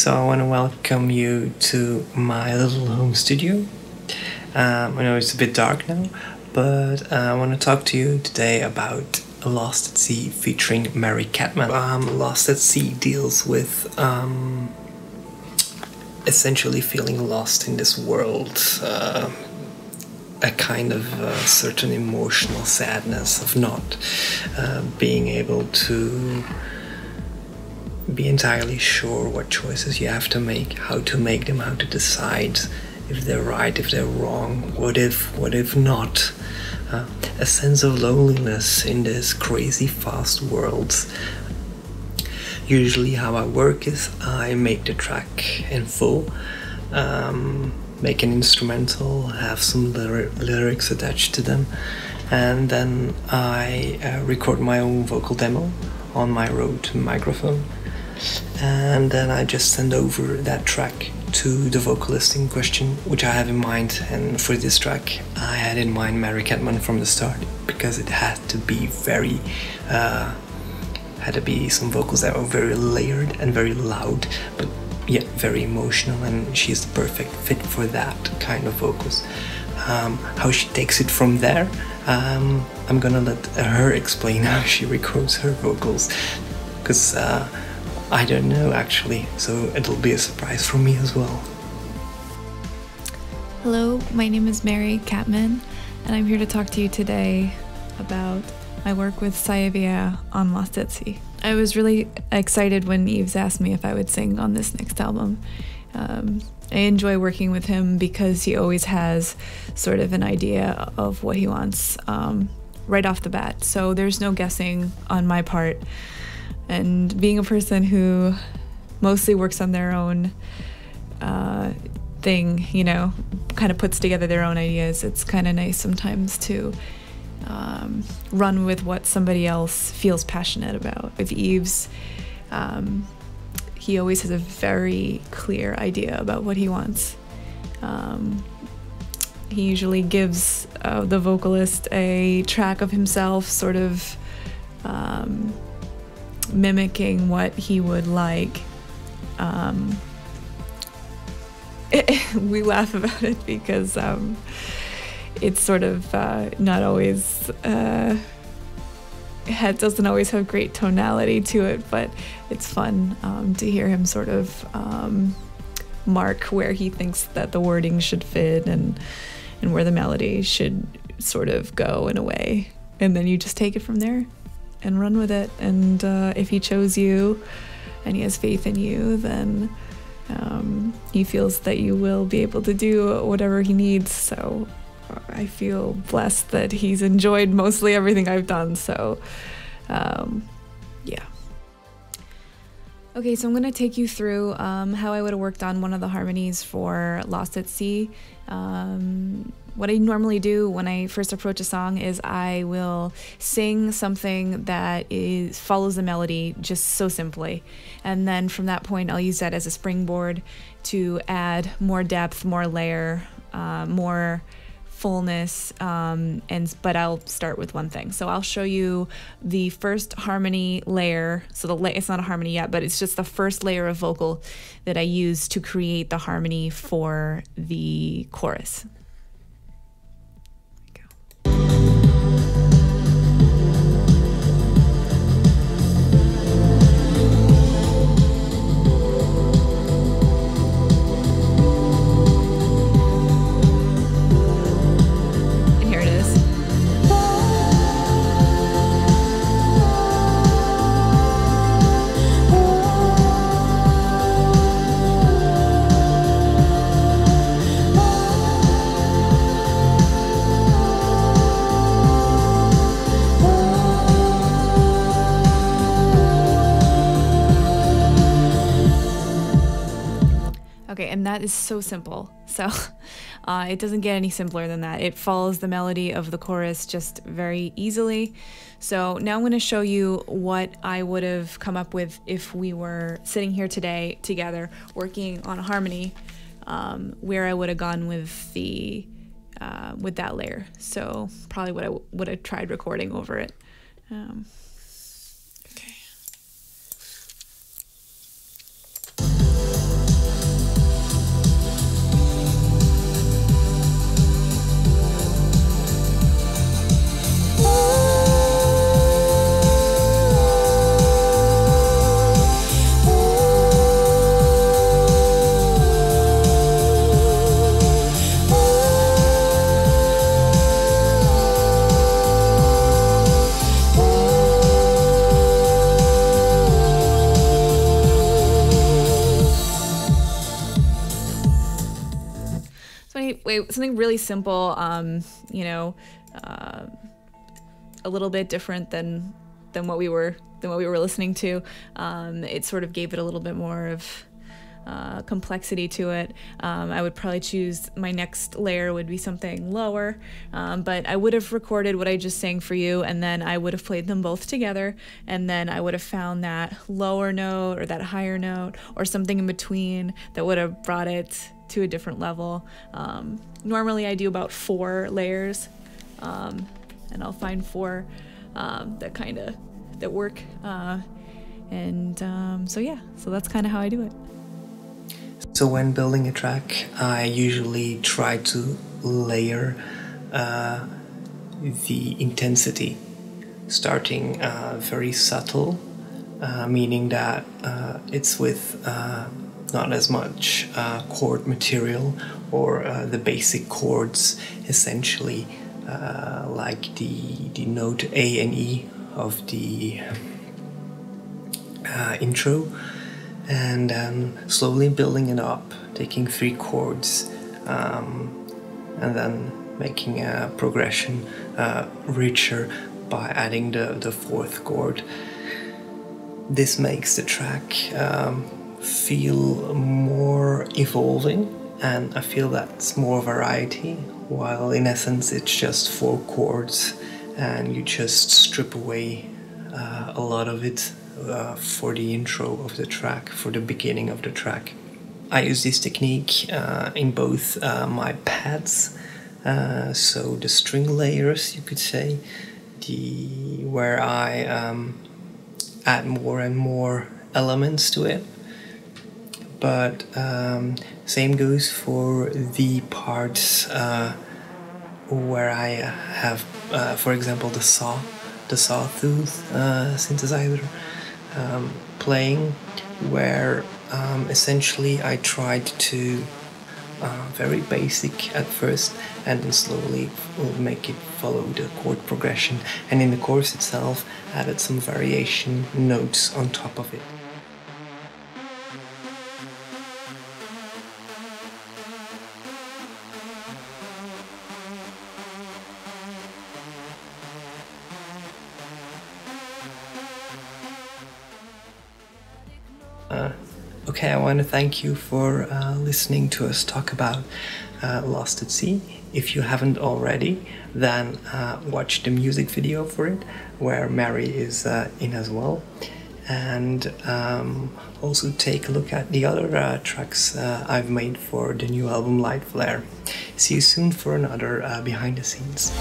So I want to welcome you to my little home studio. I know it's a bit dark now, but I want to talk to you today about Lost at Sea featuring Mary Kattman. Lost at Sea deals with essentially feeling lost in this world, a kind of certain emotional sadness of not being able to be entirely sure what choices you have to make, how to make them, how to decide if they're right, if they're wrong, what if not. A sense of loneliness in this crazy fast world. Usually how I work is I make the track in full, make an instrumental, have some lyrics attached to them, and then I record my own vocal demo on my Rode microphone, and then I just send over that track to the vocalist in question, which I have in mind. And for this track I had in mind Mary Kattman from the start, because it had to be some vocals that were very layered and very loud, but yet very emotional, and she's the perfect fit for that kind of vocals. How she takes it from there, I'm gonna let her explain how she records her vocals, because I don't know actually, so it'll be a surprise for me as well. Hello, my name is Mary Kattman, and I'm here to talk to you today about my work with Psy'Aviah on Lost at Sea. I was really excited when Yves asked me if I would sing on this next album. I enjoy working with him because he always has sort of an idea of what he wants right off the bat, so there's no guessing on my part. And being a person who mostly works on their own thing, you know, kind of puts together their own ideas, it's kind of nice sometimes to run with what somebody else feels passionate about. With Yves, he always has a very clear idea about what he wants. He usually gives the vocalist a track of himself, sort of mimicking what he would like. We laugh about it because it's sort of not always, it doesn't always have great tonality to it, but it's fun to hear him sort of mark where he thinks that the wording should fit and where the melody should sort of go in a way, and then you just take it from there and run with it. And if he chose you and he has faith in you, then he feels that you will be able to do whatever he needs. So I feel blessed that he's enjoyed mostly everything I've done. So yeah. Okay, so I'm going to take you through how I would have worked on one of the harmonies for Lost at Sea. What I normally do when I first approach a song is I will sing something that follows the melody just so simply, and then from that point I'll use that as a springboard to add more depth, more layer, more fullness, but I'll start with one thing. So I'll show you the first harmony layer. So it's not a harmony yet, but it's just the first layer of vocal that I use to create the harmony for the chorus. Okay, and that is so simple. So it doesn't get any simpler than that. It follows the melody of the chorus just very easily. So now I'm going to show you what I would have come up with if we were sitting here today together working on a harmony, where I would have gone with that layer. So probably what I would have tried recording over it. Okay. something really simple, you know, a little bit different than what we were listening to. It sort of gave it a little bit more of complexity to it. I would probably choose my next layer would be something lower, but I would have recorded what I just sang for you, and then I would have played them both together, and then I would have found that lower note or that higher note or something in between that would have brought it to a different level. Normally I do about 4 layers, and I'll find 4 that work, so yeah, so that's kind of how I do it. So when building a track, I usually try to layer the intensity, starting very subtle, meaning that it's with not as much chord material or the basic chords, essentially, like the note A and E of the intro, and then slowly building it up, taking 3 chords, and then making a progression richer by adding the 4th chord. This makes the track feel more evolving, and I feel that's more variety, while in essence it's just 4 chords and you just strip away a lot of it for the intro of the track, for the beginning of the track. I use this technique in both my pads, so the string layers, you could say, where I add more and more elements to it, but same goes for the parts where I have, for example, the sawtooth synthesizer playing, where essentially I tried to very basic at first and then slowly make it follow the chord progression, and in the chorus itself added some variation notes on top of it. Okay, I want to thank you for listening to us talk about Lost at Sea. If you haven't already, then watch the music video for it, where Mary is in as well. And also take a look at the other tracks I've made for the new album Light Flare. See you soon for another behind the scenes.